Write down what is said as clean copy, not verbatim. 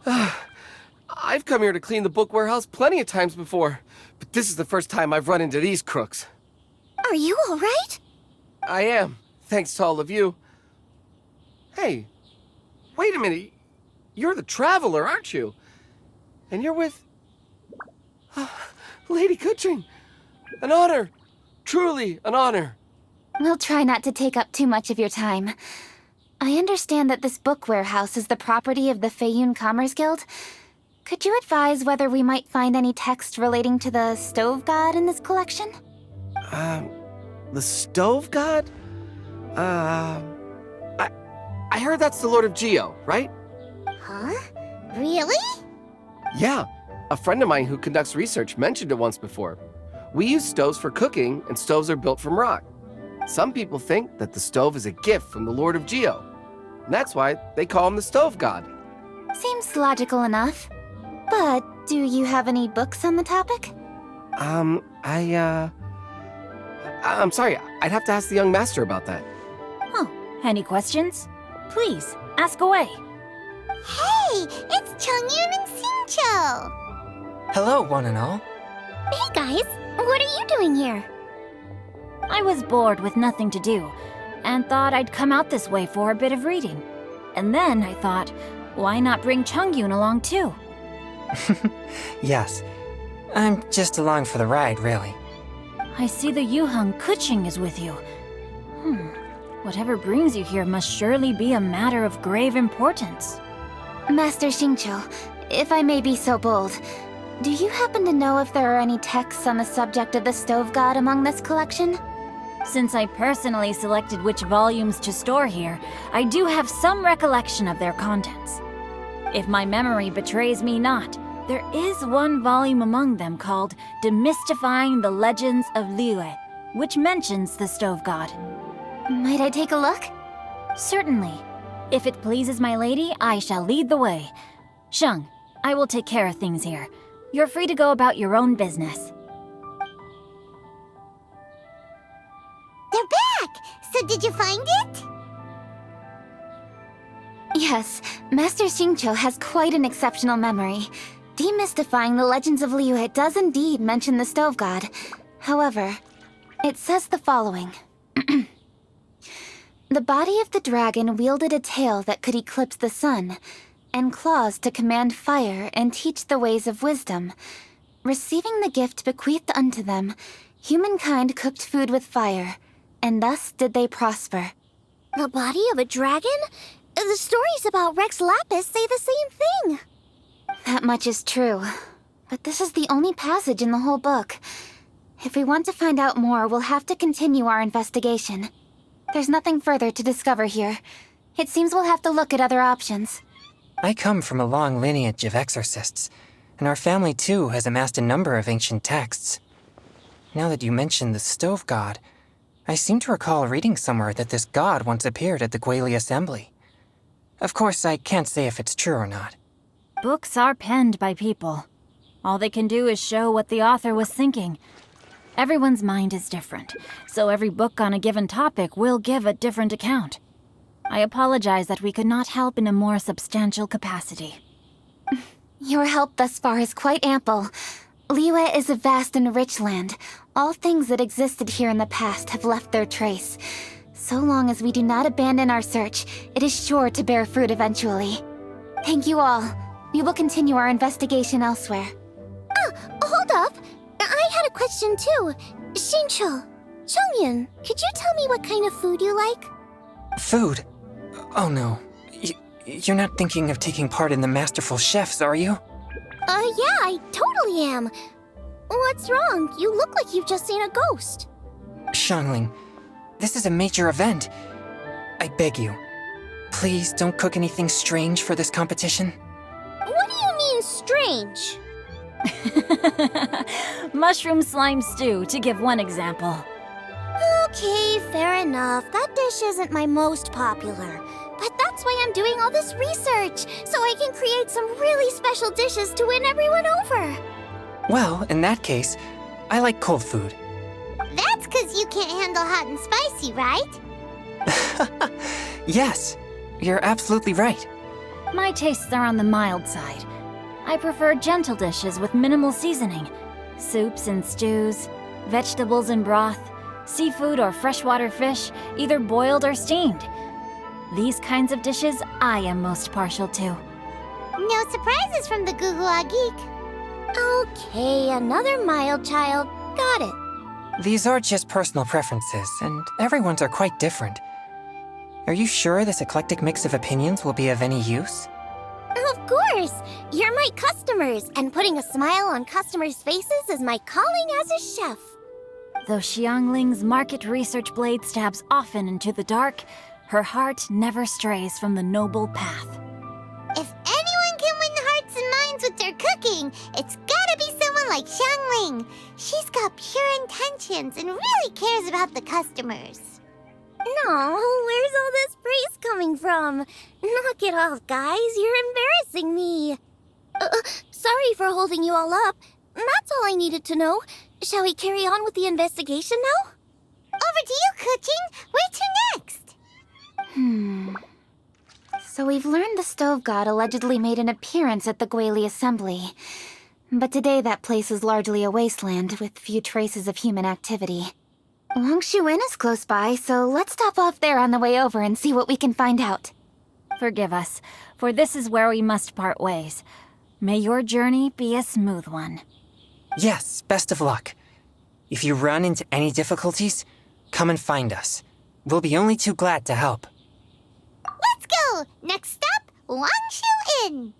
I've come here to clean the book warehouse plenty of times before, but this is the first time I've run into these crooks. Are you all right? I am, thanks to all of you. Hey, wait a minute. You're the traveler, aren't you? And you're with... Lady Kuching. An honor. Truly an honor. We'll try not to take up too much of your time. I understand that this book warehouse is the property of the Feiyun Commerce Guild. Could you advise whether we might find any text relating to the Stove God in this collection? The Stove God? I heard that's the Lord of Geo, right? Huh? Really? Yeah, a friend of mine who conducts research mentioned it once before. We use stoves for cooking, and stoves are built from rock. Some people think that the stove is a gift from the Lord of Geo. And that's why they call him the Stove God. Seems logical enough. But do you have any books on the topic? I'm sorry, I'd have to ask the young master about that. Oh, any questions? Please, ask away. Hey, it's Chongyun and Xingqiu! Hello, one and all. Hey guys, what are you doing here? I was bored with nothing to do, and thought I'd come out this way for a bit of reading. And then I thought, why not bring Chongyun along too? Yes, I'm just along for the ride, really. I see the Yuheng Kuching is with you. Whatever brings you here must surely be a matter of grave importance. Master Xingqiu, if I may be so bold, do you happen to know if there are any texts on the subject of the Stove God among this collection? Since I personally selected which volumes to store here, I do have some recollection of their contents. If my memory betrays me not, there is one volume among them called Demystifying the Legends of Liyue, which mentions the Stove God. Might I take a look? Certainly. If it pleases my lady, I shall lead the way. Sheng, I will take care of things here. You're free to go about your own business. They're back! So did you find it? Yes, Master Xingqiu has quite an exceptional memory. Demystifying the Legends of Liyue does indeed mention the Stove God. However, it says the following. The body of the dragon wielded a tail that could eclipse the sun, and claws to command fire and teach the ways of wisdom. Receiving the gift bequeathed unto them, humankind cooked food with fire, and thus did they prosper. The body of a dragon? The stories about Rex Lapis say the same thing. That much is true, but this is the only passage in the whole book. If we want to find out more, we'll have to continue our investigation. There's nothing further to discover here. It seems we'll have to look at other options. I come from a long lineage of exorcists, and our family too has amassed a number of ancient texts. Now that you mention the Stove God, I seem to recall reading somewhere that this god once appeared at the Guili Assembly. Of course, I can't say if it's true or not. Books are penned by people. All they can do is show what the author was thinking. Everyone's mind is different, so every book on a given topic will give a different account. I apologize that we could not help in a more substantial capacity. Your help thus far is quite ample. Liyue is a vast and rich land. All things that existed here in the past have left their trace. So long as we do not abandon our search, it is sure to bear fruit eventually. Thank you all. We will continue our investigation elsewhere. Oh, hold up! I had a question too. Xingqiu, Chongyun, could you tell me what kind of food you like? Food? Oh no. You're not thinking of taking part in the Masterful Chefs, are you? Yeah, I totally am. What's wrong? You look like you've just seen a ghost. Xiangling, this is a major event. I beg you, please don't cook anything strange for this competition. What do you mean, strange? Mushroom slime stew, to give one example. Okay, fair enough. That dish isn't my most popular. But that's why I'm doing all this research, so I can create some really special dishes to win everyone over. Well, in that case, I like cold food. That's 'cause you can't handle hot and spicy, right? Yes, you're absolutely right. My tastes are on the mild side. I prefer gentle dishes with minimal seasoning. Soups and stews, vegetables and broth, seafood or freshwater fish, either boiled or steamed. These kinds of dishes I am most partial to. No surprises from the Gugua Geek. Okay, another mild child. Got it. These are just personal preferences, and everyone's are quite different. Are you sure this eclectic mix of opinions will be of any use? Of course! You're my customers, and putting a smile on customers' faces is my calling as a chef. Though Xiangling's market research blade stabs often into the dark, her heart never strays from the noble path. If anyone can win hearts and minds with their cooking, it's gotta be someone like Xiangling. She's got pure intentions and really cares about the customers. No, where's all this praise coming from? Knock it off, guys. You're embarrassing me. Sorry for holding you all up. That's all I needed to know. Shall we carry on with the investigation now? Over to you, Kuching. Where to next? So we've learned the Stove God allegedly made an appearance at the Guili Assembly. But today that place is largely a wasteland with few traces of human activity. Longshu Inn is close by, so let's stop off there on the way over and see what we can find out. Forgive us, for this is where we must part ways. May your journey be a smooth one. Yes, best of luck. If you run into any difficulties, come and find us. We'll be only too glad to help. Let's go! Next stop, Longshu Inn.